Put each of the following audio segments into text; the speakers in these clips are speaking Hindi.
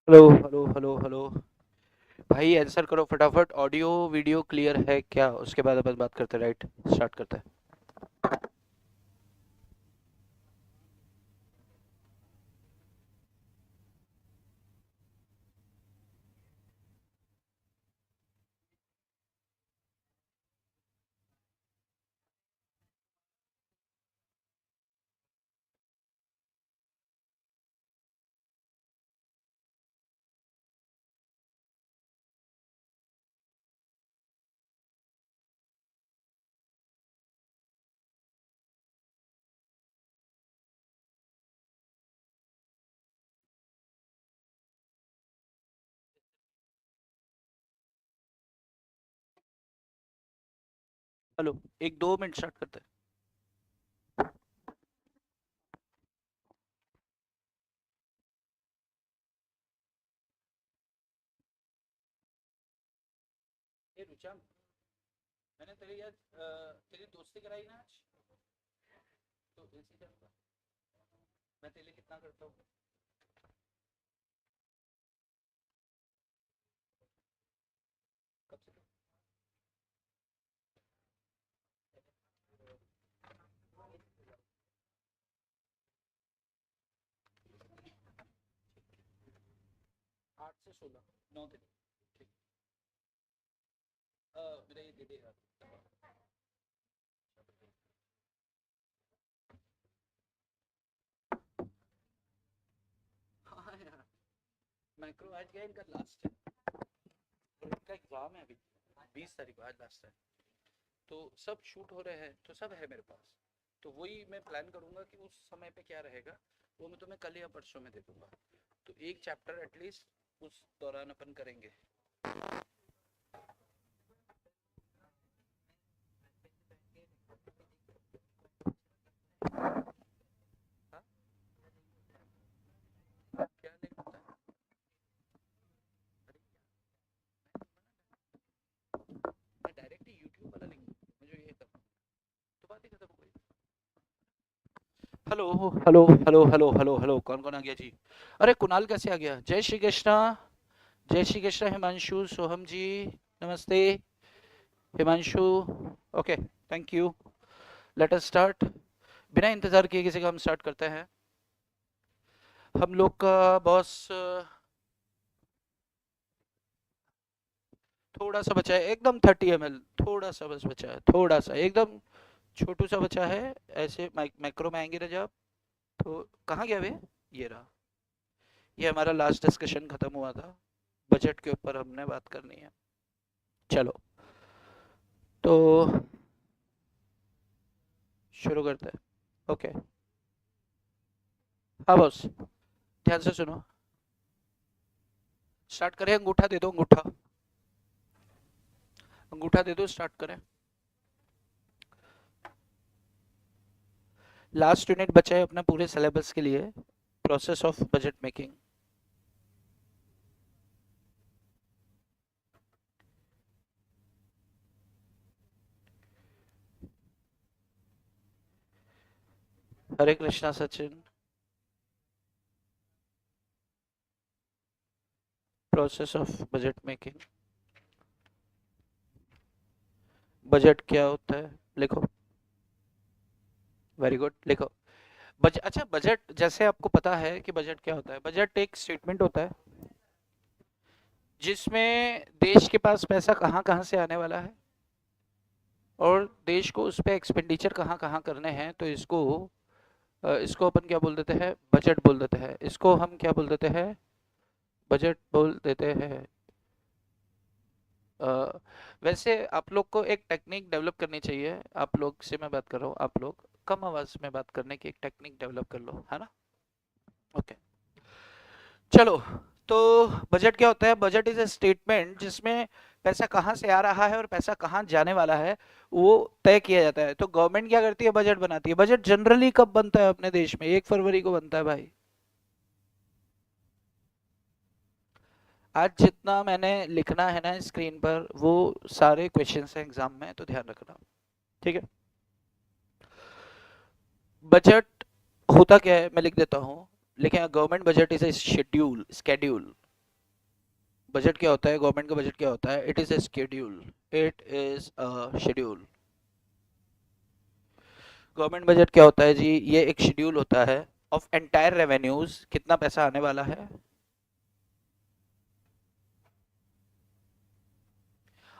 Hello hello hello hello. भाई आंसर करो फटाफट। ऑडियो वीडियो क्लियर है क्या? उसके बाद अपन बात करते हैं। राइट, स्टार्ट करते हैं। हेलो, एक दो मिनट स्टार्ट करते हैं। ये रुचा, मैंने तेरी याद तेरी दोस्ती कराई ना आज। तो इसी टाइम पर मैं तेरे लिए कितना करता हूँ। कब से? 8 से 16, 9 दिन। ठीक। मेरा ये दे देगा। हाँ यार, मैक्रो आज गया, इनका लास्ट है और इनका एग्जाम है अभी 20 तारीख को। आज लास्ट है तो सब शूट हो रहे हैं, तो सब है मेरे पास। तो वही मैं प्लान करूंगा कि उस समय पे क्या रहेगा, वो मैं तुम्हें कल या परसों में दे दूंगा। तो एक चैप्टर एटलीस्ट उस दौरान अपन करेंगे। हाँ, क्या लिंक होता है? मैं डायरेक्ट ही यूट्यूब वाला लिंक मुझे ये करना, तो बात ही खत्म हो गई। Hello hello hello hello hello hello, कौन कौन आ गया जी? अरे कुणाल कैसे आ गया? जय श्री कृष्णा। जय श्री कृष्णा हिमांशु, सोहम जी, नमस्ते। Himanshu, okay, thank you. Let us start. बिना इंतजार किए किसी का हम स्टार्ट करते हैं। हम लोग का बॉस थोड़ा सा बचा है, एकदम 30 ml, थोड़ा सा बस बचा है, थोड़ा सा एकदम छोटू सा बचा है। ऐसे मैक्रो में आएंगे ना जब, तो कहाँ गया वे? ये रहा। ये हमारा लास्ट डिस्कशन खत्म हुआ था, बजट के ऊपर हमने बात करनी है। चलो, तो शुरू करते हैं। ओके। हाँ बॉस, ध्यान से सुनो। स्टार्ट करें? अंगूठा दे दो, अंगूठा। अंगूठा दे दो, स्टार्ट करें। लास्ट यूनिट बचा है अपना पूरे सिलेबस के लिए, process of budget making. Hare Krishna Sachin. Process of budget making. Budget क्या होता है? लिखो। वेरी गुड, लिखो। अच्छा, बजट जैसे आपको पता है कि बजट क्या होता है। बजट एक स्टेटमेंट होता है जिसमें देश के पास पैसा कहाँ कहाँ से आने वाला है और देश को उस पर एक्सपेंडिचर कहाँ कहाँ करने हैं। तो इसको अपन क्या बोल देते हैं? बजट बोल देते हैं। इसको हम क्या बोल देते हैं? बजट बोल देते हैं। अ, वैसे आप लोग को एक टेक्निक डेवलप करनी चाहिए। आप लोग से मैं बात कर रहा हूँ, आप लोग कम आवाज में बात करने की एक टेक्निक डेवलप कर लो, है ना? ओके, चलो। तो बजट क्या होता है? बजट इज अ स्टेटमेंट जिसमें पैसा कहाँ से आ रहा है और पैसा कहाँ जाने वाला है, वो तय किया जाता है। तो गवर्नमेंट क्या करती है? बजट बनाती है। बजट जनरली कब बनता है अपने देश में? 1 फरवरी को बनता है भाई। आज जितना मैंने लिखना है ना स्क्रीन पर, वो सारे क्वेश्चंस हैं एग्जाम में, तो ध्यान रखना। ठीक है? बजट होता क्या है मैं लिख देता हूँ। लेकिन government budget is a schedule, schedule. Budget क्या होता है, गवर्नमेंट का बजट क्या होता है? It is a schedule, it is a schedule. Government budget क्या होता है जी? ये एक शेड्यूल होता है ऑफ एंटायर रेवेन्यूज, कितना पैसा आने वाला है,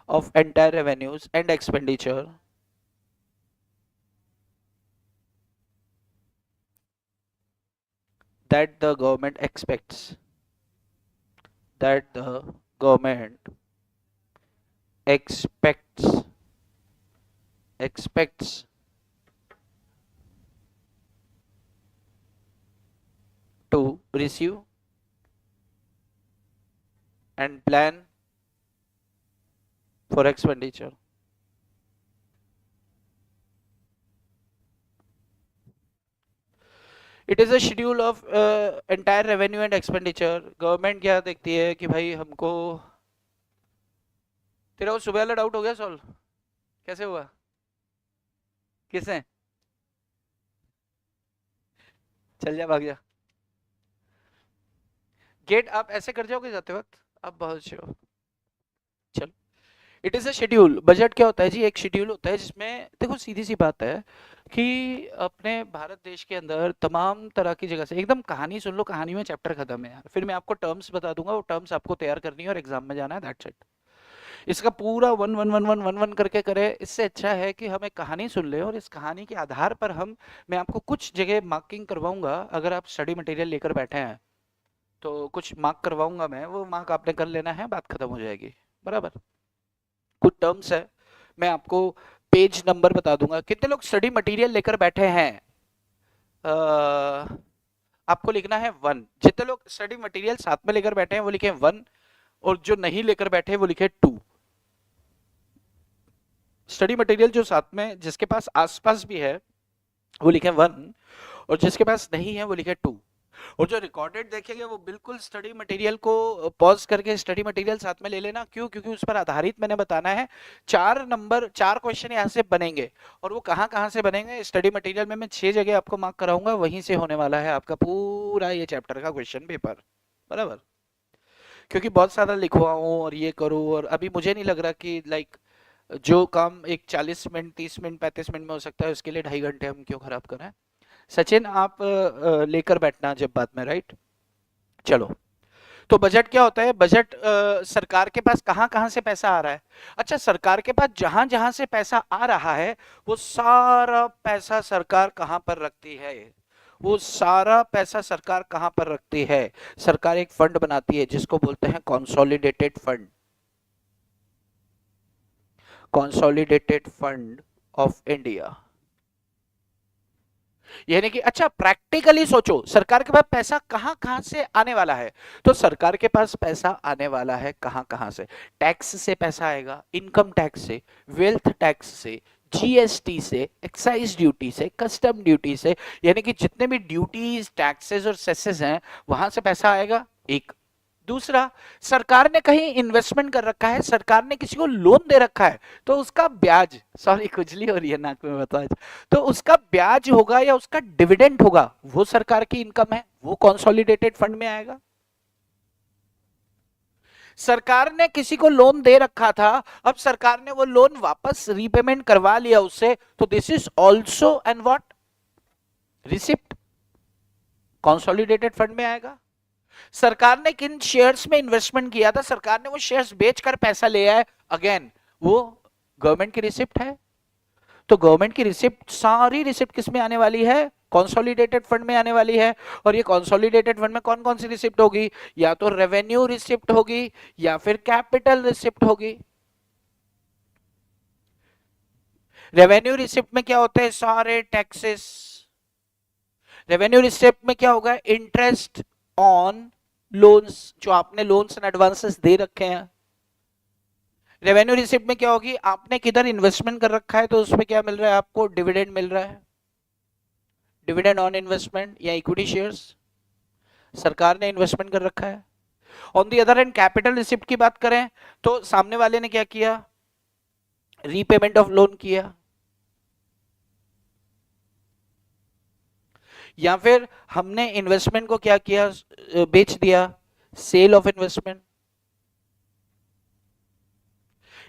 of entire revenues and expenditure that the government expects, that the government expects expects to receive and plan for expenditure. It is a schedule of entire revenue and expenditure. Government क्या देखती है कि भाई हमको, तेरा वो सुबह वाला डाउट हो गया सॉल्व? कैसे हुआ? किसने? चल जा, भाग जा। गेट आप ऐसे कर जाओगे जाते वक्त? आप बहुत अच्छे हो। चलो, it is a schedule. Budget क्या होता है जी? एक शेड्यूल होता है जिसमें, देखो सीधी सी बात है कि अपने भारत देश के अंदर तमाम तरह की जगह से, एकदम कहानी सुन लो, कहानी में चैप्टर खत्म है यार, फिर मैं आपको टर्म्स बता दूंगा, वो टर्म्स आपको तैयार करनी है और एग्जाम में जाना है, दैट्स इट। इसका पूरा one one one one one one करके करे, इससे अच्छा है कि हम एक कहानी सुन ले और इस कहानी के आधार पर मैं आपको कुछ जगह मार्किंग करवाऊंगा। अगर आप स्टडी मटेरियल लेकर बैठे हैं तो कुछ मार्क करवाऊंगा मैं, वो मार्क आपने कर लेना है, बात खत्म हो जाएगी। बराबर? कुछ टर्म्स है, मैं आपको पेज नंबर बता दूंगा। कितने लोग स्टडी मटेरियल लेकर बैठे हैं? आपको लिखना है 1। जितने लोग स्टडी मटेरियल साथ में लेकर बैठे हैं वो लिखे 1, और जो नहीं लेकर बैठे वो लिखे 2। स्टडी मटेरियल जो साथ में, जिसके पास आसपास भी है वो लिखे 1, और जिसके पास नहीं है वो लिखे 2। और जो रिकॉर्डेड देखेंगे वो बिल्कुल स्टडी मटेरियल को पॉज करके स्टडी मटेरियल साथ में ले लेना। क्यों? क्योंकि उस पर आधारित मैंने बताना है। 4 क्वेश्चन यहाँ से बनेंगे, और वो कहाँ कहाँ से बनेंगे? स्टडी मटेरियल में मैं 6 जगह आपको मार्क कराऊंगा, वहीं से होने वाला है आपका पूरा ये चैप्टर का क्वेश्चन पेपर। बराबर? क्योंकि बहुत सारा लिखवाऊं और ये करूं, और अभी मुझे नहीं लग रहा कि लाइक जो काम एक 40 मिनट 30 मिनट 35 मिनट में हो सकता है, उसके लिए 2.5 घंटे हम क्यों खराब करें। सचिन आप लेकर बैठना जब बाद में, राइट? चलो, तो बजट क्या होता है? बजट सरकार के पास कहां कहां से पैसा आ रहा है। अच्छा, सरकार के पास जहां जहां से पैसा आ रहा है वो सारा पैसा सरकार कहां पर रखती है? वो सारा पैसा सरकार कहां पर रखती है? सरकार एक फंड बनाती है जिसको बोलते हैं consolidated fund, consolidated fund of India. यानी कि अच्छा, प्रैक्टिकली सोचो, सरकार के पास पैसा कहां कहां से आने वाला है। तो सरकार के पास पैसा आने वाला है कहां कहां से? टैक्स से पैसा आएगा, इनकम टैक्स से, वेल्थ टैक्स से, जीएसटी से, एक्साइज ड्यूटी से, कस्टम ड्यूटी से। यानी कि जितने भी ड्यूटीज, टैक्सेस और सेसेस हैं वहां से पैसा आएगा। एक। दूसरा, सरकार ने कहीं इन्वेस्टमेंट कर रखा है, सरकार ने किसी को लोन दे रखा है, तो उसका ब्याज, सॉरी खुजली हो रही है नाक में, बता, तो उसका ब्याज होगा या उसका डिविडेंड होगा, वो सरकार की इनकम है, वो कंसोलिडेटेड फंड में आएगा। सरकार ने किसी को लोन दे रखा था, अब सरकार ने वो लोन वापस रीपेमेंट करवा लिया उससे, तो this is also and what? Receipt, consolidated fund में आएगा। सरकार ने किन शेयर्स में इन्वेस्टमेंट किया था, सरकार ने वो शेयर्स बेचकर पैसा ले आया, अगेन वो गवर्नमेंट की रिसिप्ट है। तो गवर्नमेंट की रिसिप्ट, सारी रिसिप्ट किस में आने वाली है? कंसोलिडेटेड फंड में आने वाली है। और ये कंसोलिडेटेड फंड में कौन कौन सी रिसिप्ट होगी? या तो रेवेन्यू रिसिप्ट होगी या फिर कैपिटल रिसिप्ट होगी। रेवेन्यू रिसिप्ट में क्या होते हैं? सारे टैक्सेस। रेवेन्यू रिसिप्ट में क्या होगा? इंटरेस्ट ऑन लोन्स, जो आपने लोन्स एंड एडवांसेस दे रखे हैं। रेवेन्यू रिसिप्ट में क्या होगी? आपने किधर इन्वेस्टमेंट कर रखा है तो उसमें क्या मिल रहा है आपको? डिविडेंड मिल रहा है, डिविडेंड ऑन इन्वेस्टमेंट या इक्विटी शेयर्स, सरकार ने इन्वेस्टमेंट कर रखा है। On the other hand capital receipt की बात करें तो सामने वाले ने क्या किया? रीपेमेंट ऑफ लोन किया, या फिर हमने इन्वेस्टमेंट को क्या किया? बेच दिया, सेल ऑफ इन्वेस्टमेंट।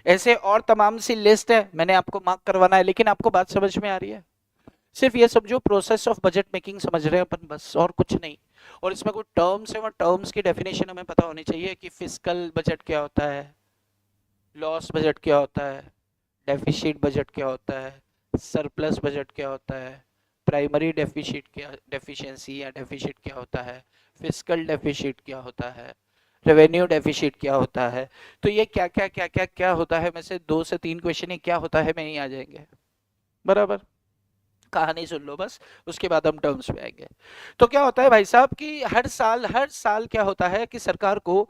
ऐसे और तमाम सी लिस्ट है, मैंने आपको मार्क करवाना है, लेकिन आपको बात समझ में आ रही है? सिर्फ ये समझो प्रोसेस ऑफ बजट मेकिंग समझ रहे हैं अपन, बस और कुछ नहीं। और इसमें कोई टर्म्स है, वो टर्म्स की डेफिनेशन हमें पता होनी चाहिए कि फिस्कल बजट क्या होता है, लॉस बजट क्या होता है, डेफिसिट बजट क्या होता है, सरप्लस बजट क्या होता है, प्राइमरी डेफिसिट क्या, डेफिशिएंसी या डेफिसिट क्या होता है, फिस्कल डेफिसिट क्या होता है, रेवेन्यू डेफिसिट क्या होता है। तो ये क्या क्या क्या क्या क्या होता है में से 2 से 3 क्वेश्चन ही क्या होता है में ही आ जाएंगे, बराबर। कहानी सुन लो बस, उसके बाद हम टर्म्स पे आएंगे। तो क्या होता है भाई साहब कि हर साल क्या होता है कि सरकार को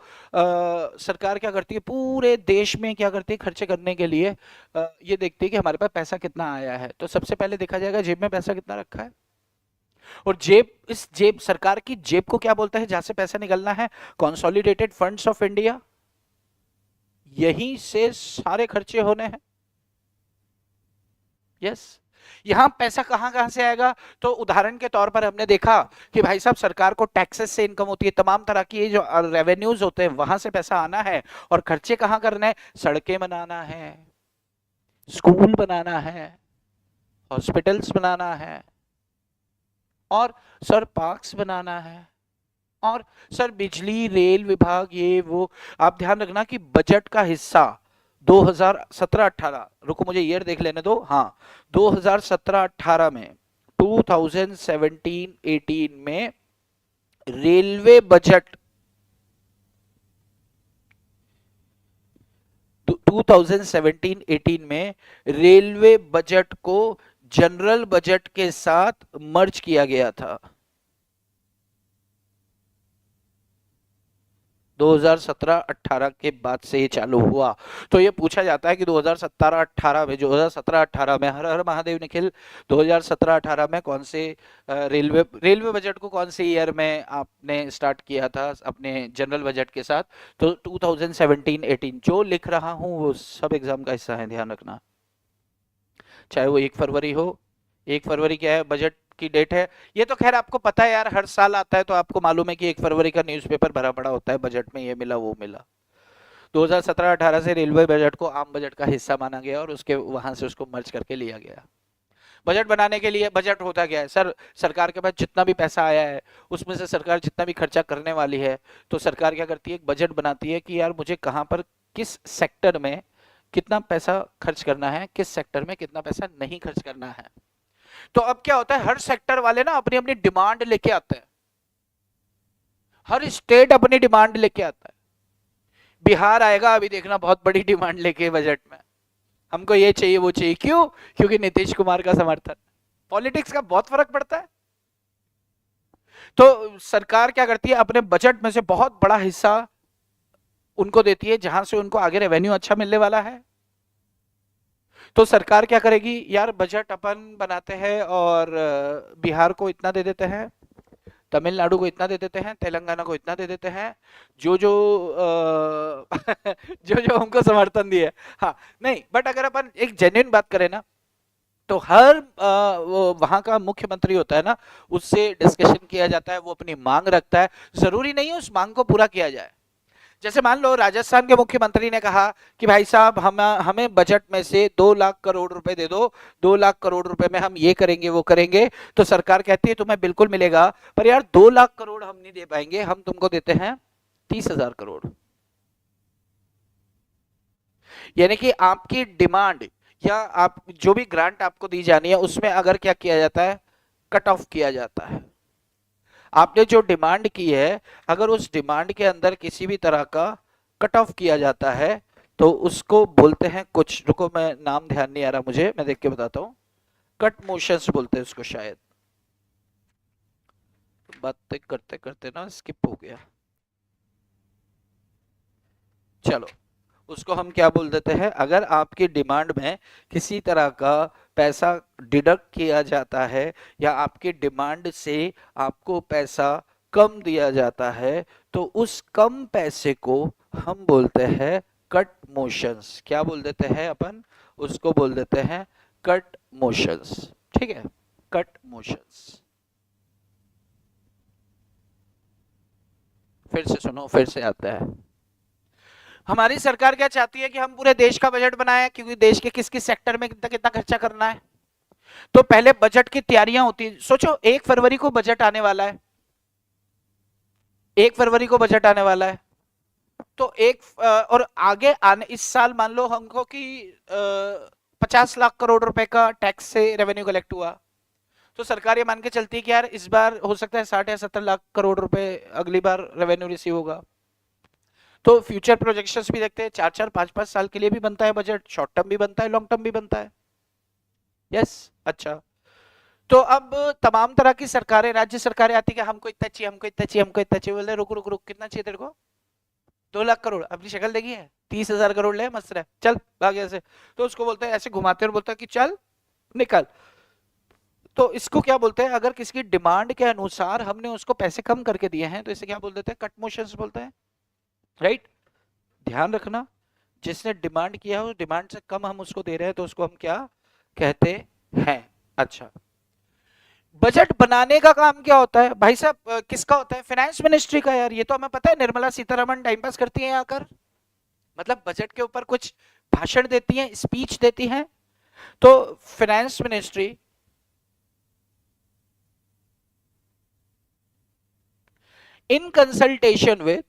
सरकार क्या करती है, पूरे देश में क्या करती है, खर्चे करने के लिए ये देखती है कि हमारे पास पैसा कितना आया है। तो सबसे पहले देखा जाएगा जेब में पैसा कितना रखा है। और जेब, इस जेब, सरकार की जेब को क्या बोलते हैं, जहां से पैसा निकलना है, कॉन्सोलिडेटेड फंड्स ऑफ इंडिया। यहीं से सारे खर्चे होने हैं। यस। यहां पैसा कहां कहां से आएगा? तो उदाहरण के तौर पर हमने देखा कि भाई साहब सरकार को टैक्सेस से इनकम होती है, तमाम तरह की ये जो रेवेन्यूज होते हैं वहां से पैसा आना है। और खर्चे कहां करने हैं? सड़कें बनाना है, स्कूल बनाना है, हॉस्पिटल्स बनाना है, और सर पार्क्स बनाना है, और सर बिजली, रेल विभाग, ये वो। आप ध्यान रखना कि बजट का हिस्सा 2017-18, रुको मुझे ईयर देख लेने दो, हाँ, 2017-18 में, 2017-18 में रेलवे बजट, 2017-18 में रेलवे बजट को जनरल बजट के साथ मर्ज किया गया था। 2017-18 के बाद से ये चालू हुआ। तो ये पूछा जाता है कि 2017-18 में, 2017-18 में, हर हर महादेव निखिल, 2017-18 में कौन से रेलवे बजट को कौन से ईयर में आपने स्टार्ट किया था अपने जनरल बजट के साथ? तो 2017-18 जो लिख रहा हूं वो सब एग्जाम का हिस्सा है, ध्यान रखना। चाहे वो 1 फरवरी हो, 1 फरवरी क्या है, बजट की डेट है। ये तो खैर आपको पता है यार, हर साल आता है तो आपको मालूम है कि 1 फरवरी का न्यूज़पेपर भरा पड़ा होता है, बजट में ये मिला वो मिला। 2017-18 से रेलवे बजट को आम बजट का हिस्सा माना गया और उसके वहां से उसको मर्ज करके लिया गया। बजट बनाने के लिए, बजट होता क्या है सर, सरकार के पास जितना भी पैसा आया है उसमें से सरकार जितना भी खर्चा करने वाली है, तो सरकार क्या करती है, एक बजट बनाती है कि यार मुझे कहां पर, किस सेक्टर में कितना पैसा खर्च करना है, किस सेक्टर में कितना पैसा नहीं खर्च करना है। तो अब क्या होता है, हर सेक्टर वाले ना अपनी अपनी डिमांड लेके आते हैं, हर स्टेट अपनी डिमांड लेके आता है। बिहार आएगा अभी देखना बहुत बड़ी डिमांड लेके बजट में, हमको ये चाहिए वो चाहिए, क्यों? क्योंकि नीतीश कुमार का समर्थन। पॉलिटिक्स का बहुत फर्क पड़ता है। तो सरकार क्या करती है, अपने बजट में से बहुत बड़ा हिस्सा उनको देती है जहां से उनको आगे रेवेन्यू अच्छा मिलने वाला है। तो सरकार क्या करेगी यार, बजट अपन बनाते हैं और बिहार को इतना दे देते हैं, तमिलनाडु को इतना दे देते हैं, तेलंगाना को इतना दे देते हैं, जो जो जो जो हमको समर्थन दिए। हाँ, नहीं, बट अगर अपन एक जेन्युइन बात करें ना, तो हर वो वहां का मुख्यमंत्री होता है ना, उससे डिस्कशन किया जाता है, वो अपनी मांग रखता है, जरूरी नहीं है उस मांग को पूरा किया जाए। जैसे मान लो राजस्थान के मुख्यमंत्री ने कहा कि भाई साहब हम हमें बजट में से 2 लाख करोड़ रुपए दे दो, 2 लाख करोड़ रुपए में हम ये करेंगे वो करेंगे। तो सरकार कहती है तुम्हें बिल्कुल मिलेगा, पर यार 2 लाख करोड़ हम नहीं दे पाएंगे, हम तुमको देते हैं 30,000 करोड़। यानी कि आपकी डिमांड या आप जो भी ग्रांट आपको दी जानी है उसमें अगर क्या किया जाता है, कट ऑफ किया जाता है। आपने जो डिमांड की है, अगर उस डिमांड के अंदर किसी भी तरह का कट ऑफ किया जाता है तो उसको बोलते हैं कुछ, रुको मैं नाम ध्यान नहीं आ रहा मुझे, मैं देख के बताता हूँ, कट मोशंस बोलते हैं उसको शायद, बातें करते करते ना स्किप हो गया। चलो, उसको हम क्या बोल देते हैं, अगर आपकी डिमांड में किसी तरह का पैसा डिडक्ट किया जाता है या आपकी डिमांड से आपको पैसा कम दिया जाता है, तो उस कम पैसे को हम बोलते हैं कट मोशंस। क्या बोल देते हैं अपन? उसको बोल देते हैं कट मोशंस। ठीक है, कट मोशंस। फिर से सुनो, फिर से आता है। हमारी सरकार क्या चाहती है कि हम पूरे देश का बजट बनाएं, क्योंकि देश के किस किस सेक्टर में कितना कितना खर्चा करना है। तो पहले बजट की तैयारियां होती है। सोचो 1 फरवरी को बजट आने वाला है, 1 फरवरी को बजट आने वाला है। तो और आगे आने इस साल मान लो हमको कि 50 लाख करोड़ रुपए का टैक्स से रेवेन्यू कलेक्ट हुआ, तो सरकार ये मान के चलती है कि यार इस बार हो सकता है 60 या 70 लाख करोड़ रुपए अगली बार रेवेन्यू रिसीव होगा। तो फ्यूचर प्रोजेक्शंस भी देखते हैं, 4-4 5-5 साल के लिए भी बनता है बजट, शॉर्ट टर्म भी बनता है, लॉन्ग टर्म भी बनता है। यस। अच्छा, तो अब तमाम तरह की सरकारें, राज्य सरकारें आती है कि हमको इतना चाहिए, हमको इतना चाहिए, हमको इतना चाहिए। बोलते रुक रुक रुक, कितना चाहिए तेरे को? 2 लाख करोड़। अपनी शक्ल देखी है? 30,000 करोड़ ले, मस्त रहे, चल भाग ऐसे। तो उसको बोलते हैं, ऐसे घुमाते और बोलता है कि चल निकल। तो इसको क्या बोलते हैं, अगर किसी की डिमांड के अनुसार हमने उसको पैसे कम करके दिए हैं तो इसे क्या बोल देते हैं? कट मोशंस बोलते हैं, राइट। ध्यान रखना, जिसने डिमांड किया हो, डिमांड से कम हम उसको दे रहे हैं तो उसको हम क्या कहते हैं? अच्छा, बजट बनाने का काम क्या होता है भाई साहब? किसका होता है? फाइनेंस मिनिस्ट्री का। यार ये तो हमें पता है, निर्मला सीतारमण टाइम पास करती हैं आकर, मतलब बजट के ऊपर कुछ भाषण देती हैं, स्पीच देती हैं। तो finance ministry in consultation with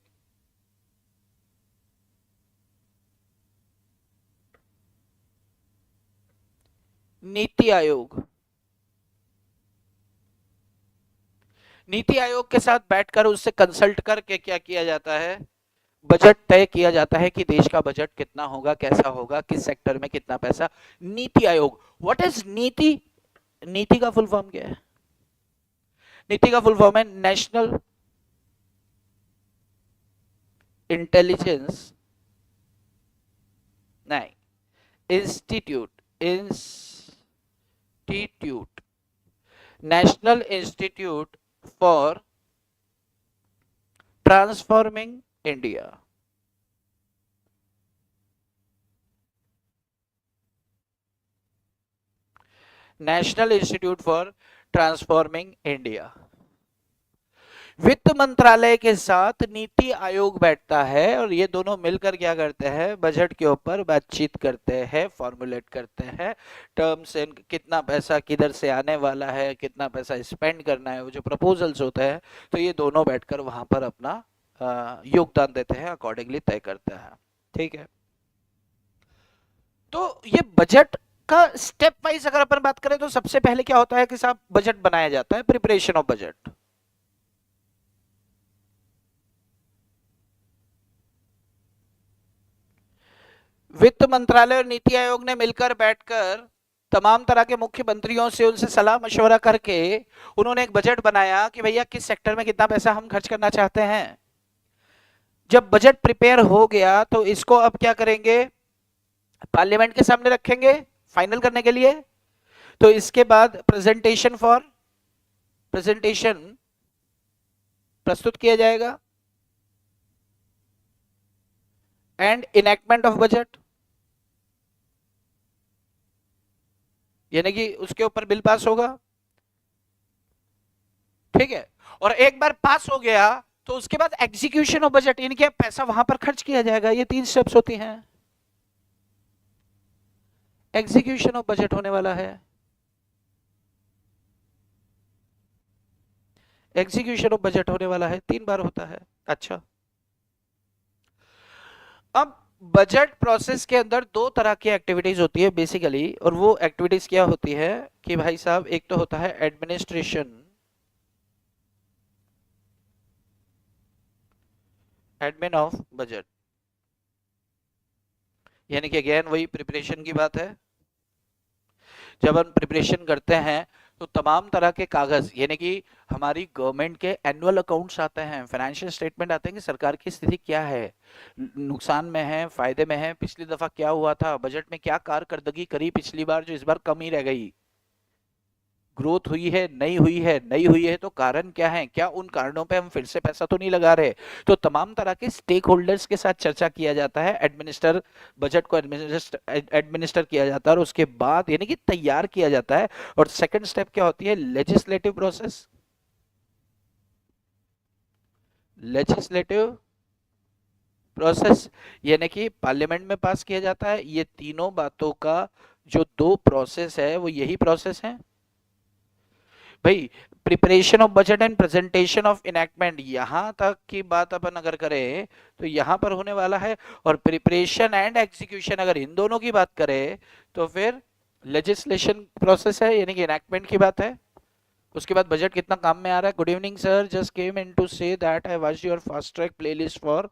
NITI Aayog, NITI Aayog के साथ बैठकर उससे कंसल्ट करके क्या किया जाता है? बजट तय किया जाता है कि देश का बजट कितना होगा, कैसा होगा, किस सेक्टर में कितना पैसा। नीति आयोग। व्हाट इज नीति? नीति का फुल फॉर्म क्या है? नीति का फुल फॉर्म है नेशनल इंटेलिजेंस, नहीं, institute, national institute for transforming India. National institute for transforming India. वित्त मंत्रालय के साथ नीति आयोग बैठता है और ये दोनों मिलकर क्या करते हैं? बजट के ऊपर बातचीत करते हैं, फॉर्मुलेट करते हैं टर्म्स एंड कितना पैसा किधर से आने वाला है, कितना पैसा स्पेंड करना है, वो जो प्रपोजल्स होते हैं। तो ये दोनों बैठकर वहां पर अपना योगदान देते हैं, अकॉर्डिंगली तय करते हैं। ठीक है, तो ये बजट का स्टेप वाइज अगर अपन बात करें तो सबसे पहले क्या होता है कि साहब बजट बनाया जाता है, प्रिपरेशन ऑफ बजट। वित्त मंत्रालय और नीति आयोग ने मिलकर बैठकर तमाम तरह के मुख्यमंत्रियों से उनसे सलाह मशवरा करके उन्होंने एक बजट बनाया कि भैया किस सेक्टर में कितना पैसा हम खर्च करना चाहते हैं। जब बजट प्रिपेयर हो गया तो इसको अब क्या करेंगे? पार्लियामेंट के सामने रखेंगे फाइनल करने के लिए। तो इसके बाद प्रेजेंटेशन प्रस्तुत किया जाएगा एंड इनैक्टमेंट ऑफ बजट, यानी कि उसके ऊपर बिल पास होगा। ठीक है, और एक बार पास हो गया तो उसके बाद एग्जीक्यूशन ऑफ बजट, यानी कि पैसा वहां पर खर्च किया जाएगा। ये 3 स्टेप्स होती हैं। एग्जीक्यूशन ऑफ बजट होने वाला है, एग्जीक्यूशन ऑफ बजट होने वाला है, 3 बार होता है। अच्छा, अब बजट प्रोसेस के अंदर 2 तरह की एक्टिविटीज होती है बेसिकली, और वो एक्टिविटीज क्या होती है कि भाई साहब एक तो होता है एडमिनिस्ट्रेशन, एडमिन ऑफ बजट, यानी कि अगेन वही प्रिपरेशन की बात है। जब हम प्रिपरेशन करते हैं तो तमाम तरह के कागज, यानी कि हमारी गवर्नमेंट के एनुअल अकाउंट्स आते हैं, फाइनेंशियल स्टेटमेंट आते हैं कि सरकार की स्थिति क्या है, नुकसान में है, फायदे में है, पिछली दफा क्या हुआ था, बजट में क्या कारकर्दगी करी पिछली बार जो इस बार कम ही रह गई, ग्रोथ हुई है नहीं हुई है, नहीं हुई है तो कारण क्या है, क्या उन कारणों पे हम फिर से पैसा तो नहीं लगा रहे। तो तमाम तरह के स्टेक होल्डर्स के साथ चर्चा किया जाता है, बजट को एडमिनिस्टर किया जाता है और उसके बाद यानी कि तैयार किया जाता है। और सेकंड स्टेप क्या होती है? लेजिस्लेटिव प्रोसेस, लेजिस्लेटिव प्रोसेस यानी कि पार्लियामेंट में पास किया जाता है। ये तीनों बातों का जो दो प्रोसेस है वो यही प्रोसेस है भाई। Preparation of budget and presentation of enactment, यहां तक की बात अपन अगर करें तो यहां पर होने वाला है। और प्रिपरेशन एंड एग्जीक्यूशन अगर इन दोनों की बात करें तो फिर लेजिस्लेशन प्रोसेस है यानी कि इनैक्टमेंट की बात है। उसके बाद बजट कितना काम में आ रहा है। Good evening sir, just came in to say that I watch your fast track playlist for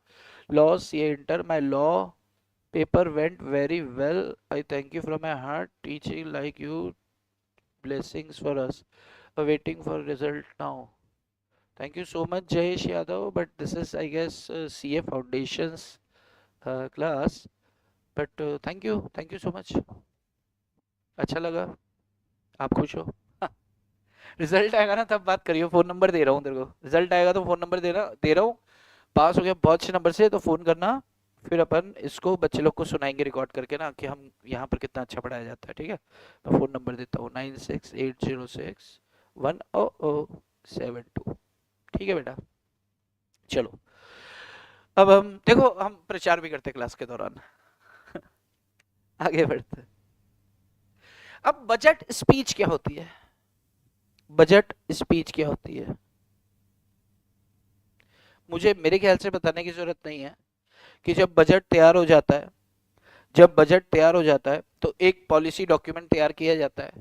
laws ये inter my law paper went very well, I thank you from my heart, teaching like you, blessings for us, waiting for result now. Thank you so much Jayesh Yadav, but this is I guess CA Foundations class, but thank you so much, अच्छा लगा, आप खुश हो। रिजल्ट आएगा ना तब बात करियो, फोन नंबर दे रहा हूँ तेरे को, रिजल्ट आएगा तो फोन नंबर दे रहा हूँ, पास हो गया बहुत अच्छे नंबर से तो फोन करना, फिर अपन इसको बच्चे लोग को सुनाएंगे रिकॉर्ड करके ना कि हम यहाँ पर कितना अच्छा पढ़ाया जाता है। ठीक है, मैं फोन नंबर देता हूँ 9680610072। ठीक है बेटा, चलो अब हम देखो हम प्रचार भी करते क्लास के दौरान। आगे बढ़ते। अब बजट स्पीच क्या होती है, बजट स्पीच क्या होती है, मुझे मेरे ख्याल से बताने की जरूरत नहीं है कि जब बजट तैयार हो जाता है, जब बजट तैयार हो जाता है तो एक पॉलिसी डॉक्यूमेंट तैयार किया जाता है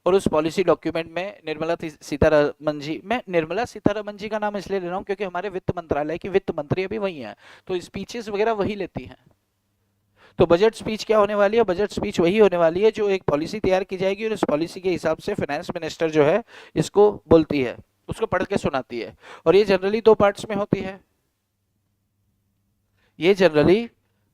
और उस पॉलिसी डॉक्यूमेंट में निर्मला सीतारमन जी, मैं निर्मला सीतारमन जी का नाम इसलिए ले रहा हूँ क्योंकि हमारे वित्त मंत्रालय की वित्त मंत्री अभी वही है, तो स्पीचेस वगैरह वही लेती हैं। तो बजट स्पीच क्या होने वाली है, बजट स्पीच वही होने वाली है जो एक पॉलिसी तैयार की जाएगी और इस पॉलिसी के हिसाब से फाइनेंस मिनिस्टर जो है इसको बोलती है, उसको पढ़ के सुनाती है। और ये जनरली दो पार्ट्स में होती है, ये जनरली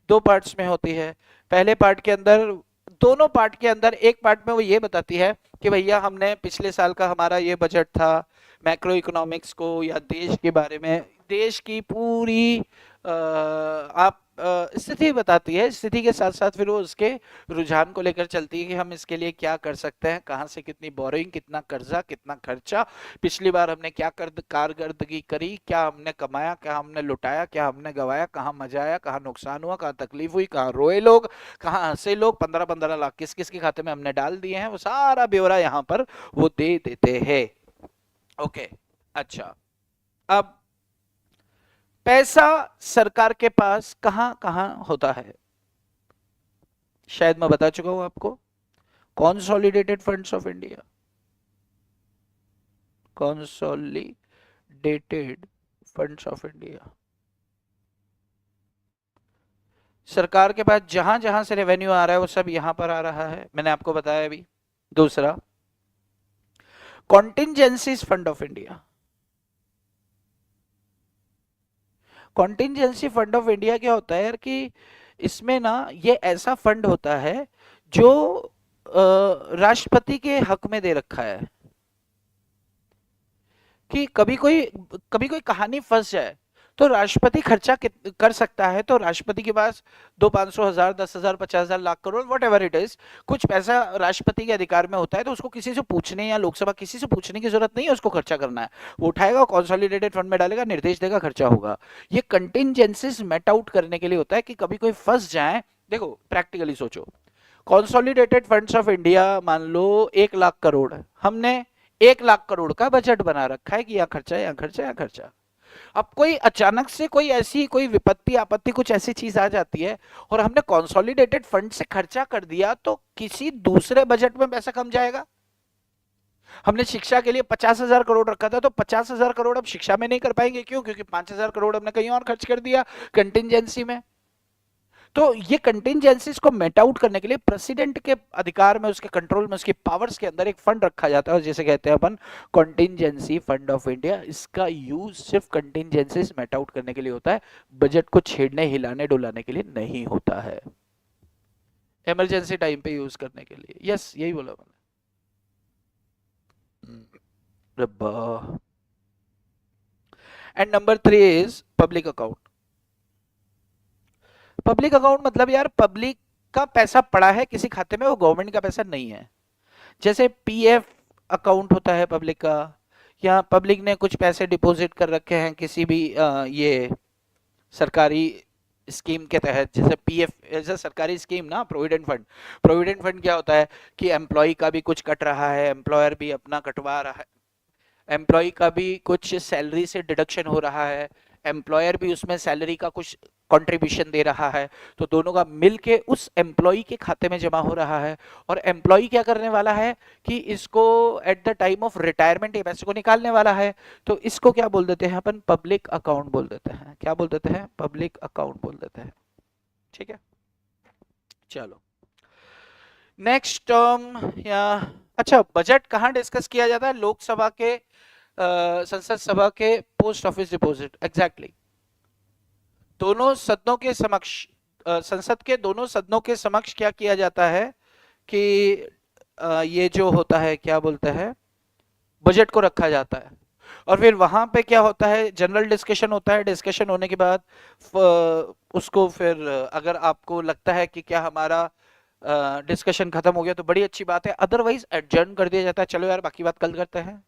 दो पार्ट्स में होती है। पहले पार्ट के अंदर, दोनों पार्ट के अंदर एक पार्ट में वो ये बताती है कि भैया हमने पिछले साल का हमारा ये बजट था, मैक्रो इकोनॉमिक्स को या देश के बारे में, देश की पूरी आप स्थिति बताती है, स्थिति के साथ साथ फिर वो उसके रुझान को लेकर चलती है कि हम इसके लिए क्या कर सकते हैं, कहाँ से कितनी बोरिंग, कितना कर्जा, कितना खर्चा, पिछली बार हमने क्या कारकर्दगी करी, क्या हमने कमाया, क्या हमने लुटाया, क्या हमने गवाया, कहाँ मजा आया, कहाँ नुकसान हुआ, कहाँ तकलीफ हुई, कहाँ रोए लोग, कहाँ हंसे लोग, 15-15 लाख किस किस के खाते में हमने डाल दिए हैं, वो सारा ब्यौरा यहाँ पर वो दे देते हैं। ओके, अच्छा, अब पैसा सरकार के पास कहां कहां होता है, शायद मैं बता चुका हूं आपको, consolidated funds of India, consolidated funds of India, सरकार के पास जहां जहां से रेवेन्यू आ रहा है वो सब यहां पर आ रहा है, मैंने आपको बताया अभी। दूसरा, contingencies fund of India, contingency fund of India क्या होता है यार कि इसमें ना ये ऐसा फंड होता है जो राष्ट्रपति के हक में दे रखा है कि कभी कोई कहानी फंस जाए तो राष्ट्रपति खर्चा कर सकता है, तो राष्ट्रपति के पास 200-500,000 10,000 50,000 lakh crore what ever it is, कुछ पैसा राष्ट्रपति के अधिकार में होता है, तो उसको किसी से पूछने या लोकसभा किसी से पूछने की जरूरत नहीं है, उसको खर्चा करना है, वो उठाएगा कॉन्सोलिडेटेड फंड में डालेगा, निर्देश देगा, खर्चा होगा। ये कंटिजेंसीज मेट आउट करने के लिए होता है कि कभी कोई फंस जाए। देखो प्रैक्टिकली सोचो, कॉन्सोलिडेटेड फंड्स ऑफ इंडिया मान लो 1 लाख करोड़, हमने 1 लाख करोड़ का बजट बना रखा है कि यहाँ खर्चा, यहाँ खर्चा, यहाँ खर्चा। अब कोई अचानक से कोई ऐसी कोई विपत्ति आपत्ति कुछ ऐसी चीज आ जाती है और हमने कंसोलिडेटेड फंड से खर्चा कर दिया, तो किसी दूसरे बजट में पैसा कम जाएगा। हमने शिक्षा के लिए 50,000 करोड़ रखा था, तो 50,000 करोड़ अब शिक्षा में नहीं कर पाएंगे, क्यों? क्योंकि 5,000 करोड़ हमने कहीं और खर्च कर दिया कंटिजेंसी में। तो ये कंटिजेंसीज को मेट आउट करने के लिए प्रेसिडेंट के अधिकार में, उसके कंट्रोल में, उसकी पावर्स के अंदर एक फंड रखा जाता है जिसे कहते हैं अपन कंटिजेंसी फंड ऑफ इंडिया। इसका यूज सिर्फ कंटिजेंसीज मेट आउट करने के लिए होता है, बजट को छेड़ने हिलाने डुलाने के लिए नहीं होता है, इमरजेंसी टाइम पे यूज करने के लिए। यस, यही बोला मैंने। And number 3 is public account. Public account मतलब यार पब्लिक का पैसा पड़ा है किसी खाते में, वो गवर्नमेंट का पैसा नहीं है। जैसे पीएफ अकाउंट होता है पब्लिक का, या पब्लिक ने कुछ पैसे डिपॉजिट कर रखे हैं किसी भी ये सरकारी स्कीम के तहत, जैसे पीएफ, जैसे सरकारी स्कीम ना, प्रोविडेंट फंड। प्रोविडेंट फंड क्या होता है कि एम्प्लॉय का भी कुछ कट रहा है, एम्प्लॉयर भी अपना कटवा रहा है, एम्प्लॉय का भी कुछ सैलरी से डिडक्शन हो रहा है, एम्प्लॉयर भी उसमें सैलरी का कुछ कंट्रीब्यूशन दे रहा है, तो दोनों का मिलके उस एम्प्लॉय के खाते में जमा हो रहा है। और एम्प्लॉय क्या करने वाला है कि इसको at the time of retirement ये पैसे को निकालने वाला है। तो इसको क्या बोल देते हैं अपन, पब्लिक अकाउंट बोल देते हैं। क्या बोल देते हैं, पब्लिक अकाउंट बोल देते हैं। ठीक है, चलो नेक्स्ट टर्म। या अच्छा, बजट कहाँ डिस्कस किया जाता है, लोकसभा के संसद सभा के पोस्ट ऑफिस डिपॉजिट, एग्जैक्टली। दोनों सदनों के समक्ष, संसद के दोनों सदनों के समक्ष क्या किया जाता है कि ये जो होता है क्या बोलते हैं, बजट को रखा जाता है। और फिर वहां पे क्या होता है, जनरल डिस्कशन होता है। डिस्कशन होने के बाद उसको फिर अगर आपको लगता है कि क्या हमारा डिस्कशन खत्म हो गया तो बड़ी अच्छी बात है, अदरवाइज एडजर्न कर दिया जाता है। चलो यार बाकी बात कल करते हैं।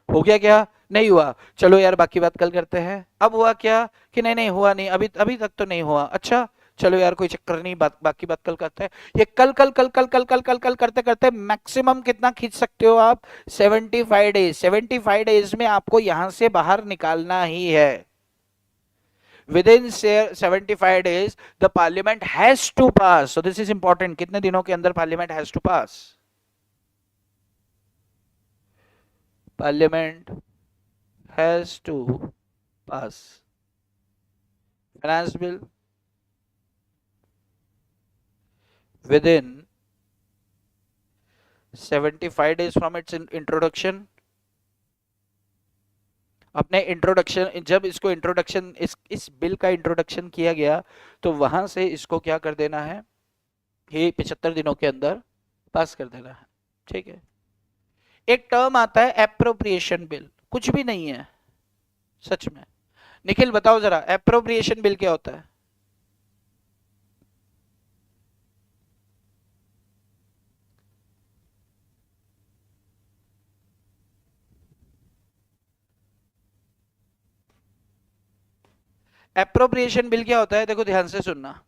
हो गया क्या, नहीं हुआ, चलो यार बाकी बात कल करते हैं। अब हुआ क्या कि नहीं नहीं हुआ नहीं, अभी अभी तक तो नहीं हुआ, अच्छा चलो यार कोई चक्कर नहीं, बाकी बात कल करते हैं। ये कल कल कल कल कल कल कल कल करते करते मैक्सिमम कितना खींच सकते हो आप, 75 डेज। 75 डेज में आपको यहां से बाहर निकालना ही है। Within 75 days the parliament has to pass, so this is important, कितने दिनों के अंदर parliament has to pass, parliament has to pass finance bill within 75 days from its introduction। अपने इंट्रोडक्शन, जब इसको इंट्रोडक्शन, इस बिल का इंट्रोडक्शन किया गया तो वहां से इसको क्या कर देना है, ये 75 दिनों के अंदर पास कर देना है। ठीक है, एक टर्म आता है एप्रोप्रिएशन बिल, कुछ भी नहीं है सच में। निखिल बताओ जरा, एप्रोप्रिएशन बिल क्या होता है। एप्रोप्रिएशन बिल क्या होता है, देखो ध्यान से सुनना।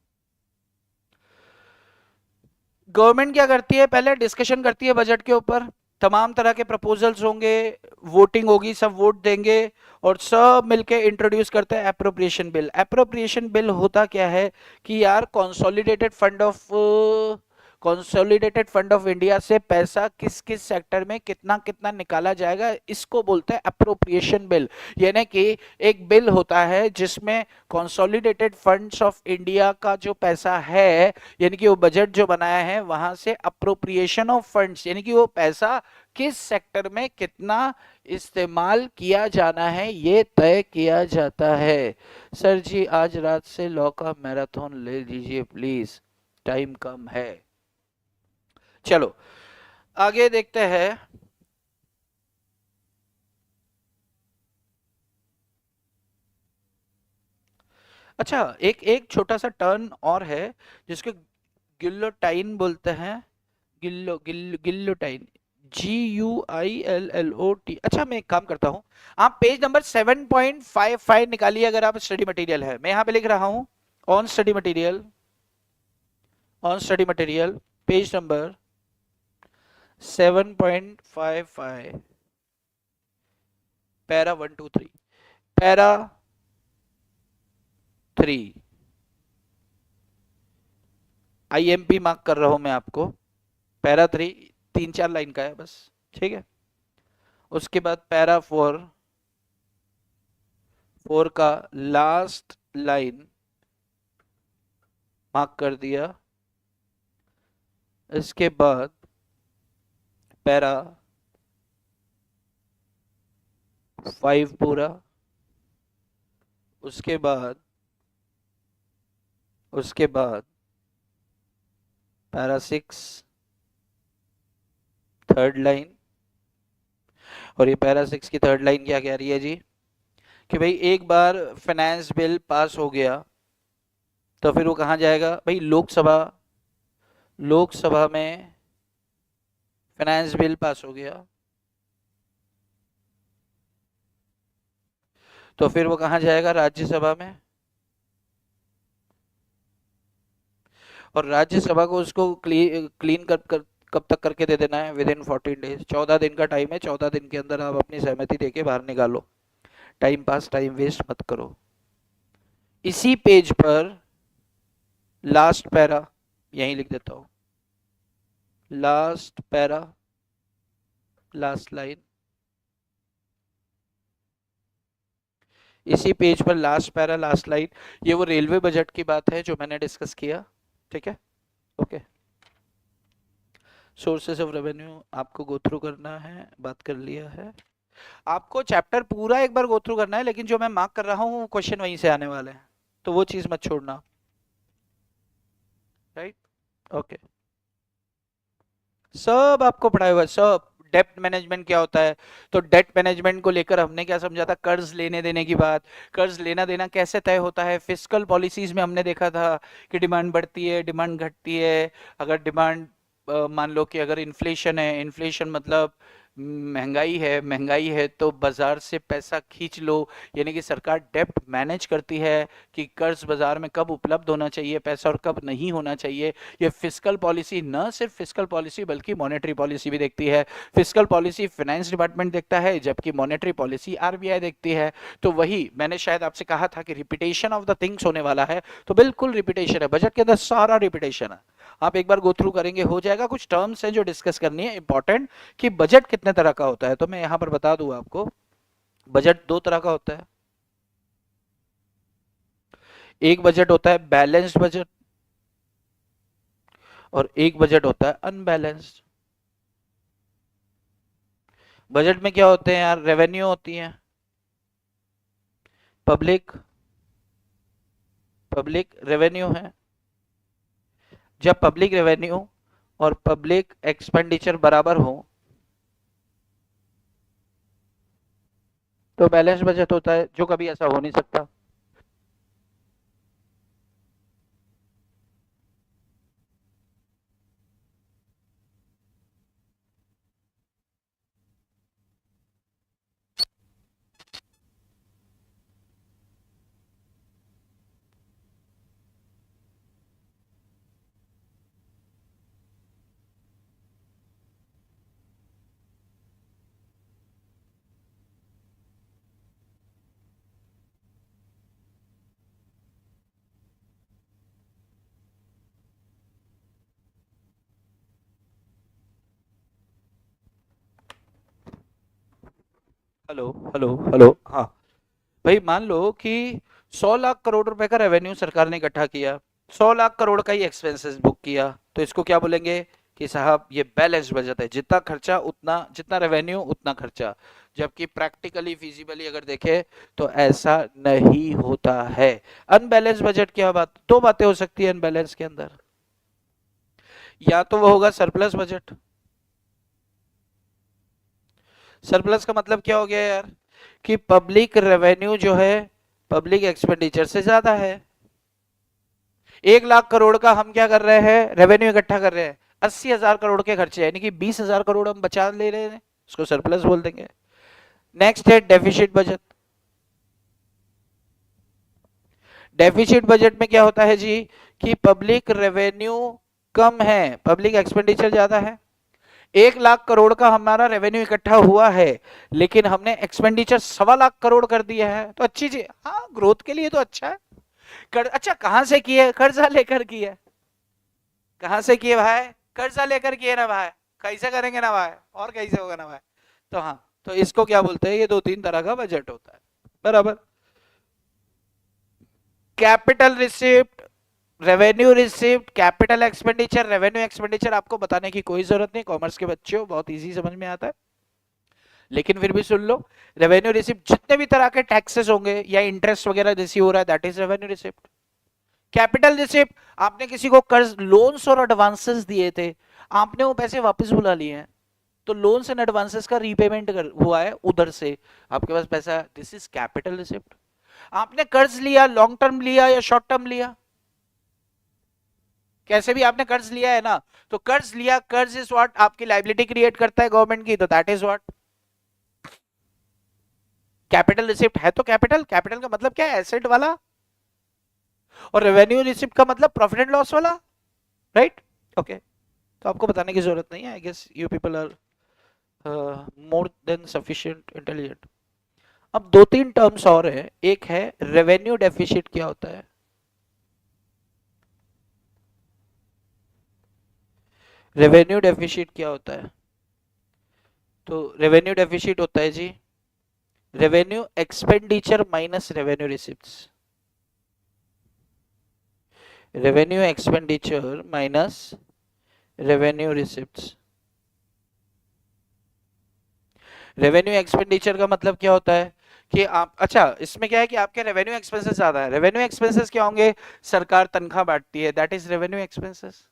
गवर्नमेंट क्या करती है, पहले डिस्कशन करती है बजट के ऊपर, तमाम तरह के प्रपोजल्स होंगे, वोटिंग होगी, सब वोट देंगे और सब मिलके इंट्रोड्यूस करते हैं एप्रोप्रिएशन बिल। एप्रोप्रिएशन बिल होता क्या है कि यार कंसोलिडेटेड फंड ऑफ इंडिया से पैसा किस किस सेक्टर में कितना कितना निकाला जाएगा, इसको बोलते हैं एप्रोप्रिएशन बिल। यानी कि एक बिल होता है जिसमें कंसोलिडेटेड फंड्स ऑफ इंडिया का जो पैसा है, यानी कि वो बजट जो बनाया है वहां से अप्रोप्रिएशन ऑफ फंड्स, यानी कि वो पैसा किस सेक्टर में कितना इस्तेमाल किया जाना है ये तय किया जाता है। सर जी आज रात से लॉ का मैराथन ले लीजिए प्लीज, टाइम कम है। चलो आगे देखते हैं। अच्छा, एक एक छोटा सा टर्न और है जिसको गिलोटाइन बोलते हैं। गिलोटाइन, GUILLOT। अच्छा मैं एक काम करता हूं, आप पेज नंबर 7.55 निकालिए अगर आप स्टडी मटेरियल है। मैं यहां पे लिख रहा हूं on study material, on study material page number 7.55, para 1 2 3, para 3, IMP mark कर रहा हूं मैं आपको। पैरा 3 3-4 लाइन का है बस, ठीक है। उसके बाद पैरा 4, 4 का लास्ट लाइन मार्क कर दिया। इसके बाद पैरा 5 पूरा, उसके बाद पैरा 6 थर्ड लाइन। और ये पैरा 6 की थर्ड लाइन क्या कह रही है जी कि भाई एक बार फाइनेंस बिल पास हो गया तो फिर वो कहाँ जाएगा भाई, लोकसभा। लोकसभा में फाइनेंस बिल पास हो गया तो फिर वो कहाँ जाएगा, राज्यसभा में। और राज्यसभा को उसको क्लीन कब तक करके दे देना है? With in 14 days. 14 दिन का टाइम है, 14 दिन के अंदर आप अपनी सहमति देके बाहर निकालो। टाइम पास, टाइम वेस्ट मत करो। इसी पेज पर लास्ट पैरा, यहीं लिख देता हूं, लास्ट पैरा, लास्ट लाइन, इसी पेज पर लास्ट पैरा लास्ट लाइन, ये वो रेलवे बजट की बात है जो मैंने डिस्कस किया। ठीक है, ओके। सोर्सेस ऑफ रेवेन्यू आपको गो थ्रू करना है, बात कर लिया है। आपको चैप्टर पूरा एक बार गो थ्रू करना है, लेकिन जो मैं मार्क कर रहा हूँ क्वेश्चन वहीं से आने वाले हैं, तो वो चीज मत छोड़ना। Right, okay. सब आपको पढ़ाया हुआ है, सब। डेप्ट मैनेजमेंट क्या होता है, तो डेट मैनेजमेंट को लेकर हमने क्या समझा था? कर्ज लेने देने की बात। कर्ज लेना देना कैसे तय होता है? फिस्कल पॉलिसीज में हमने देखा था कि डिमांड बढ़ती है, डिमांड घटती है। अगर डिमांड, मान लो कि अगर इन्फ्लेशन है, इन्फ्लेशन मतलब महंगाई है, तो बाजार से पैसा खींच लो। यानी कि सरकार डेप्ट मैनेज करती है कि कर्ज बाजार में कब उपलब्ध होना चाहिए पैसा और कब नहीं होना चाहिए। ये फिस्कल पॉलिसी, न सिर्फ फिस्कल पॉलिसी बल्कि मॉनेटरी पॉलिसी भी देखती है। फिस्कल पॉलिसी फाइनेंस डिपार्टमेंट देखता है, जबकि मॉनेटरी पॉलिसी आरबीआई देखती है। तो वही मैंने शायद आपसे कहा था कि रिपीटेशन ऑफ द थिंग्स होने वाला है, तो बिल्कुल रिपीटेशन है, बजट के अंदर सारा रिपीटेशन है। आप एक बार गो थ्रू करेंगे हो जाएगा। कुछ टर्म्स हैं जो डिस्कस करनी है इंपॉर्टेंट, कि बजट कितने तरह का होता है, तो मैं यहां पर बता दूं आपको। बजट दो तरह का होता है। एक बजट होता है बैलेंस्ड बजट, और एक बजट होता है अनबैलेंस्ड। बजट में क्या होते हैं यार? रेवेन्यू होती है, पब्लिक पब्लिक रेवेन्यू है। जब पब्लिक रेवेन्यू और पब्लिक एक्सपेंडिचर बराबर हो तो बैलेंस बजट होता है, जो कभी ऐसा हो नहीं सकता। हेलो हेलो हेलो, हाँ। भाई मान लो कि 100 लाख करोड़ रुपए का रेवेन्यू सरकार ने इकट्ठा किया, 100 लाख करोड़ का ही एक्सपेंसेस बुक किया, तो इसको क्या बोलेंगे कि साहब ये बैलेंस बजट है, जितना खर्चा उतना, जितना रेवेन्यू उतना खर्चा। जबकि प्रैक्टिकली फिजिबली अगर देखें तो ऐसा नहीं होता है। अनबैलेंस बजट क्या बात? दो बातें हो सकती है अनबैलेंस के अंदर। या तो वो होगा सरप्लस बजट। सरप्लस का मतलब क्या हो गया यार? कि पब्लिक रेवेन्यू जो है पब्लिक एक्सपेंडिचर से ज्यादा है। 1 लाख करोड़ का हम क्या कर रहे हैं? रेवेन्यू इकट्ठा कर रहे हैं। 80,000 करोड़ के खर्चे, यानी कि 20,000 करोड़ हम बचा ले रहे हैं, उसको सरप्लस बोल देंगे। नेक्स्ट है डेफिसिट बजट। डेफिसिट बजट में क्या होता है जी? कि पब्लिक रेवेन्यू कम है, पब्लिक एक्सपेंडिचर ज्यादा है। 1 लाख करोड़ का हमारा रेवेन्यू इकट्ठा हुआ है, लेकिन हमने एक्सपेंडिचर 1.25 लाख करोड़ कर दिया है, तो अच्छी चीज, हाँ ग्रोथ के लिए तो अच्छा है। अच्छा कहां से किए? कर्जा लेकर किए। कहां से किए भाई? कर्जा लेकर किए ना भाई। कैसे करेंगे ना भाई, और कैसे होगा ना भाई? तो हाँ, तो इसको क्या बोलते हैं? ये दो तीन तरह का बजट होता है, बराबर। Capital receipt, revenue receipt, capital expenditure, revenue expenditure आपको बताने की कोई जरूरत नहीं, कॉमर्स के बच्चे हो, बहुत इजी समझ में आता है। लेकिन फिर भी सुन लो, रेवेन्यू रिसिप्ट जितने भी तरह के टैक्सेस होंगे या इंटरेस्ट वगैरह रिसीव हो रहा है, that is revenue receipt. Capital receipt, आपने किसी को कर्ज, लोन्स और एडवांसेस दिए थे, आपने वो पैसे वापस बुला लिए हैं, तो लोन्स एंड एडवांसेस का रीपेमेंट हुआ है उधर से, आपके पास पैसा, दिस इज कैपिटल रिसिप्ट। आपने कर्ज लिया, लॉन्ग टर्म लिया या शॉर्ट टर्म लिया, कैसे भी आपने कर्ज लिया है ना, तो कर्ज लिया, कर्ज इज व्हाट आपकी लाइबिलिटी क्रिएट करता है गवर्नमेंट की, तो that is what capital receipt है। तो कैपिटल, कैपिटल का मतलब क्या है? एसेट वाला। और रेवेन्यू रिसिप्ट का मतलब प्रॉफिट एंड लॉस वाला। राइट? ओके, तो आपको बताने की जरूरत नहीं है, I guess you people are more than sufficient intelligent. अब दो तीन टर्म्स और है, एक है रेवेन्यू डेफिसिट। क्या होता है रेवेन्यू डेफिसिट? क्या होता है? तो रेवेन्यू डेफिसिट होता है जी revenue expenditure minus revenue receipts. Revenue expenditure minus revenue receipts. Revenue expenditure का मतलब क्या होता है कि आप, अच्छा इसमें क्या है कि आपके रेवेन्यू एक्सपेंसेस ज्यादा है। रेवेन्यू एक्सपेंसेस क्या होंगे? सरकार तनख्वाह बांटती है, दैट इज रेवेन्यू एक्सपेंसेस।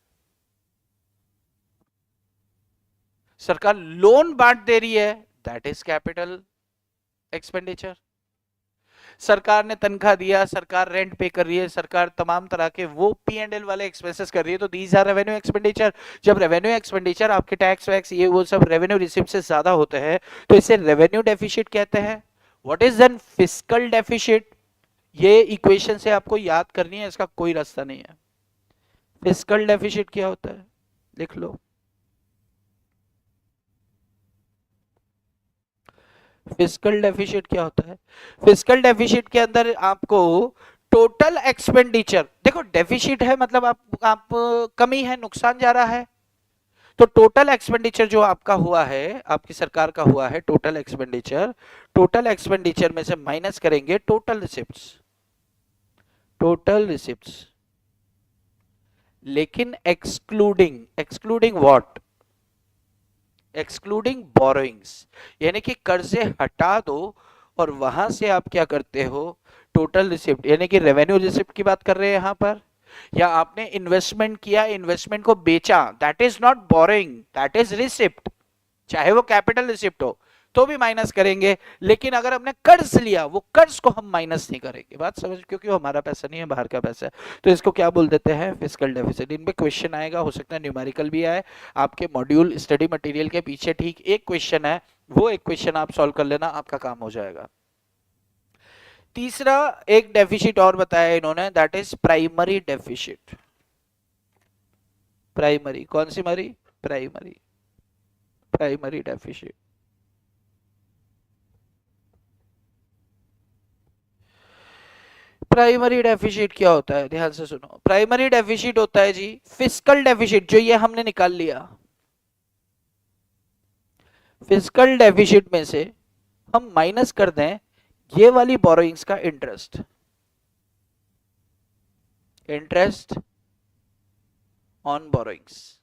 सरकार लोन बांट दे रही है, दैट इज कैपिटल एक्सपेंडिचर। सरकार ने तनख्वाह दिया, सरकार रेंट पे कर रही है, सरकार तमाम तरह के वो P&L वाले एक्सपेंसेस कर रही है, तो दीज आर रेवेन्यू एक्सपेंडिचर। जब रेवेन्यू एक्सपेंडिचर आपके टैक्स वैक्स ये वो सब रेवेन्यू रिसिप्ट से ज्यादा होते हैं, तो इसे रेवेन्यू डेफिसिट कहते हैं। What is then fiscal deficit? ये इक्वेशन से आपको याद करनी है, इसका कोई रास्ता नहीं है। फिस्कल डेफिसिट क्या होता है, लिख लो। फिस्कल डेफिसिट क्या होता है? फिस्कल डेफिसिट के अंदर आपको टोटल एक्सपेंडिचर, देखो डेफिसिट है मतलब आप कमी है, नुकसान जा रहा है, तो टोटल एक्सपेंडिचर जो आपका हुआ है, आपकी सरकार का हुआ है टोटल एक्सपेंडिचर, टोटल एक्सपेंडिचर में से माइनस करेंगे टोटल रिसिप्ट्स। टोटल रिसिप्ट्स, लेकिन excluding, excluding what? Excluding borrowings, यानी कि कर्जे हटा दो और वहां से आप क्या करते हो? टोटल रिसिप्ट, यानी कि रेवेन्यू रिसिप्ट की बात कर रहे हैं यहां पर। या आपने इन्वेस्टमेंट किया, इन्वेस्टमेंट को बेचा, that is not borrowing, that is receipt. चाहे वो कैपिटल रिसिप्ट हो तो भी माइनस करेंगे, लेकिन अगर हमने कर्ज लिया, वो कर्ज को हम माइनस नहीं करेंगे। बात समझ, क्योंकि वो हमारा पैसा नहीं है, बाहर का पैसा है। तो इसको क्या बोल देते हैं? Fiscal deficit. इनमें क्वेश्चन आएगा, हो सकता है न्यूमेरिकल भी आए आपके मॉड्यूल स्टडी मटेरियल के पीछे। ठीक एक क्वेश्चन है, वो एक क्वेश्चन आप सॉल्व कर लेना, आपका काम हो जाएगा। तीसरा एक डेफिसिट और बताया इन्होंने, that is primary deficit. Primary, कौन सी मरी? Primary, primary deficit. Primary deficit क्या होता है, ध्यान से सुनो। प्राइमरी डेफिसिट होता है जी फिस्कल डेफिसिट, जो ये हमने निकाल लिया। फिस्कल डेफिसिट में से हम माइनस कर दें ये वाली बोरोइंग्स का interest, interest on borrowings.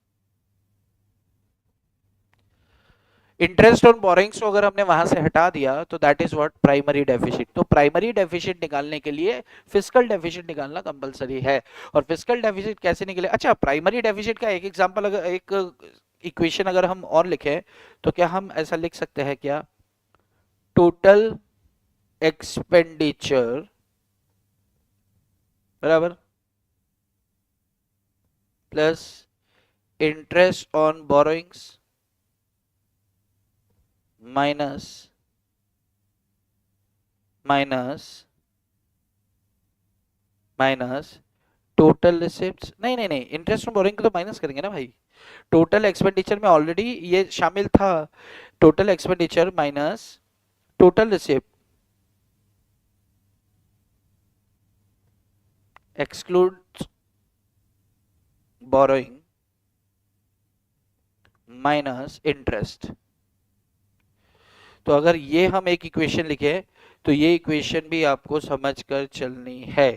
Interest on borrowings को अगर हमने वहां से हटा दिया तो that is what? Primary deficit. तो प्राइमरी डेफिसिट निकालने के लिए फिस्कल डेफिसिट निकालना कंपलसरी है। और फिस्कल डेफिसिट कैसे निकले? अच्छा, प्राइमरी डेफिसिट का एक एग्जांपल, अगर एक इक्वेशन अगर हम और लिखें तो क्या हम ऐसा लिख सकते हैं क्या? टोटल एक्सपेंडिचर बराबर plus interest on borrowings minus minus minus total receipts. नहीं नहीं नहीं, इंटरेस्ट ऑन बोरोइंग को तो माइनस करेंगे ना भाई। टोटल एक्सपेंडिचर में ऑलरेडी ये शामिल था। Total expenditure minus total receipt excludes borrowing minus interest. तो अगर ये हम एक इक्वेशन लिखे तो ये इक्वेशन भी आपको समझकर चलनी है।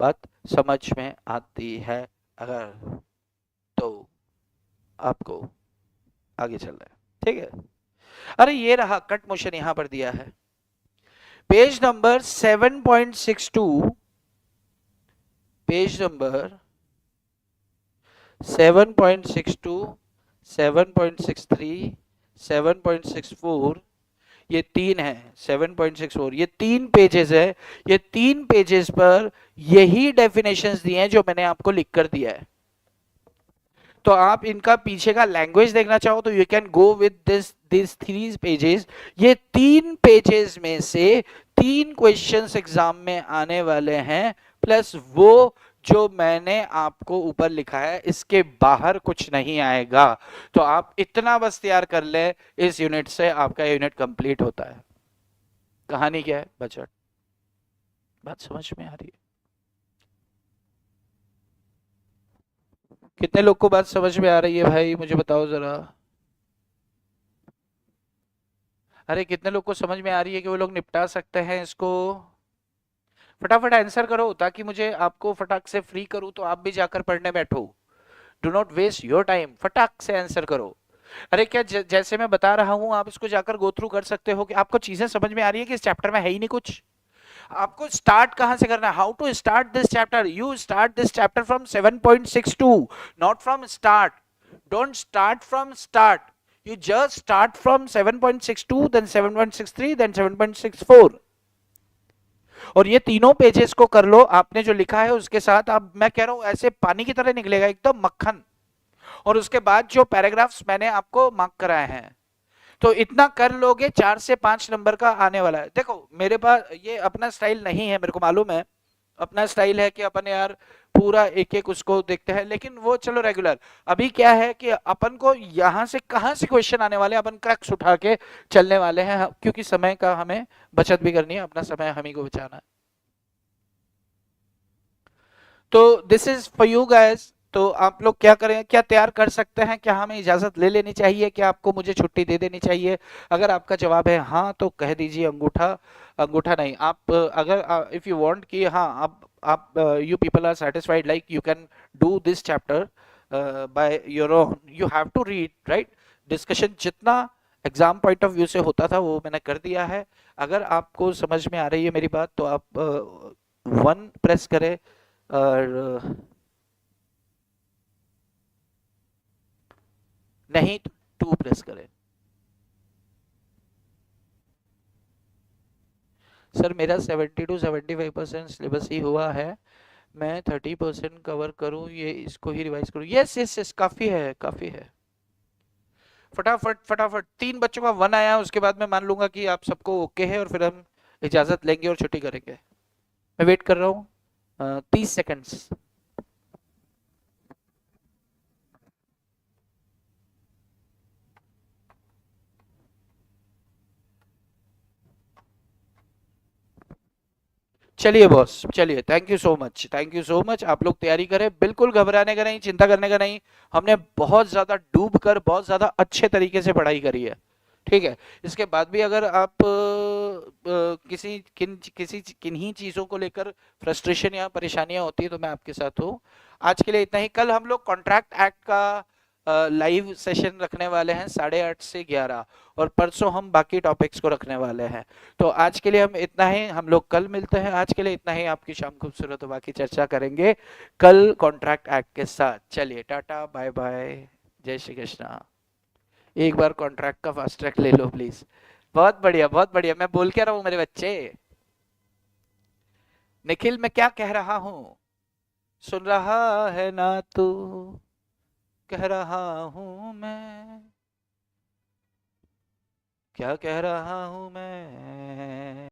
बात समझ में आती है अगर, तो आपको आगे चलना है, ठीक है? अरे ये रहा कट मोशन यहां पर दिया है, पेज नंबर 7.62, पेज नंबर 7.62, 7.63, 7.64, ये तीन है। 7.64 ये तीन पेजेस है। ये तीन पेजेस पर यही डेफिनेशंस दिए हैं जो मैंने आपको लिख कर दिया है। तो आप इनका पीछे का लैंग्वेज देखना चाहो तो you can go with this 3 pages. ये तीन पेजेस में से तीन क्वेश्चंस एग्जाम में आने वाले हैं, प्लस वो जो मैंने आपको ऊपर लिखा है इसके बाहर कुछ नहीं आएगा। तो आप इतना बस तैयार कर ले, इस यूनिट से आपका यूनिट कंप्लीट होता है। कहानी क्या है? बजट। बात समझ में आ रही है? कितने लोग को बात समझ में आ रही है भाई, मुझे बताओ जरा। अरे कितने लोग को समझ में आ रही है कि वो लोग निपटा सकते हैं इसको? फटाफट आंसर करो ताकि मुझे आपको फटाक से फ्री करूं तो आप भी जाकर पढ़ने बैठो। Do not waste your time, फटाक से आंसर करो। अरे क्या जैसे मैं बता रहा हूं आप इसको जाकर गो थ्रू कर सकते हो कि आपको चीजें समझ में आ रही है कि इस चैप्टर में है ही नहीं कुछ। आपको स्टार्ट कहां से करना है? How to start this chapter? You start this chapter from 7.62, not from start. Don't start from start, you just start from 7.62, then 7.63, then 7.64, और ये तीनों पेजेस को कर लो आपने जो लिखा है उसके साथ। अब मैं कह रहा हूं ऐसे पानी की तरह निकलेगा एकदम मक्खन। और उसके बाद जो पैराग्राफ्स मैंने आपको मार्क कराए हैं, तो इतना कर लोगे 4 से 5 नंबर का आने वाला है। देखो मेरे पास ये अपना स्टाइल नहीं है, मेरे को मालूम है। अपना स्टाइल है कि अपन यार पूरा एक एक उसको देखते हैं, लेकिन वो चलो रेगुलर। अभी क्या है कि अपन को यहां से कहां से क्वेश्चन आने वाले हैं, अपन क्रक्स उठा के चलने वाले हैं, क्योंकि समय का हमें बचत भी करनी है, अपना समय हम ही को बचाना है। तो this is for you guys. तो आप लोग क्या करें, क्या तैयार कर सकते हैं? क्या हमें इजाजत ले लेनी चाहिए? क्या आपको मुझे छुट्टी दे देनी चाहिए? अगर आपका जवाब है हाँ तो कह दीजिए अंगूठा। अंगूठा नहीं, आप अगर इफ यू वांट कि हाँ आप you people are satisfied like you can do this chapter by your own, you have to read right. Discussion जितना एग्जाम पॉइंट ऑफ व्यू से होता था वो मैंने कर दिया है। अगर आपको समझ में आ रही है मेरी बात तो आप 1 प्रेस करें, और नहीं तो 2 प्रेस करें। सर मेरा 70 to 75% सिलेबस ही हुआ है, मैं 30% कवर करूं, ये इसको ही रिवाइज करूं। यस यस यस, काफी है काफी है। फटाफट फटाफट 3 बच्चों का 1 आया, उसके बाद मैं मान लूंगा कि आप सबको ओके है और फिर हम इजाजत लेंगे और छुट्टी करेंगे। मैं वेट कर रहा हूँ 30 सेकेंड्स। चलिए बॉस, चलिए, thank you so much, thank you so much. आप लोग तैयारी करें, बिल्कुल घबराने का नहीं, चिंता करने का नहीं। हमने बहुत ज्यादा डूब कर बहुत ज्यादा अच्छे तरीके से पढ़ाई करी है, ठीक है। इसके बाद भी अगर आप किसी किन्हीं चीजों को लेकर फ्रस्ट्रेशन या परेशानियां होती है तो मैं आपके साथ हूँ। आज के लिए इतना ही। कल हम लोग कॉन्ट्रैक्ट एक्ट का लाइव सेशन रखने वाले हैं 8:30 से 11, और परसों हम बाकी टॉपिक्स को रखने वाले हैं। तो आज के लिए हम इतना ही, हम लोग कल मिलते हैं। आज के लिए इतना ही, आपकी शाम खूबसूरत हो, बाकी चर्चा करेंगे कल कॉन्ट्रैक्ट एक्ट के साथ। चलिए टाटा बाय बाय, जय श्री कृष्णा। एक बार कॉन्ट्रैक्ट का फास्ट ट्रैक ले लो प्लीज। बहुत बढ़िया बहुत बढ़िया, मैं बोल क्या रहा हूँ मेरे बच्चे? निखिल मैं क्या कह रहा हूँ? सुन रहा है ना तू? कह रहा हूँ मैं, क्या कह रहा हूँ मैं?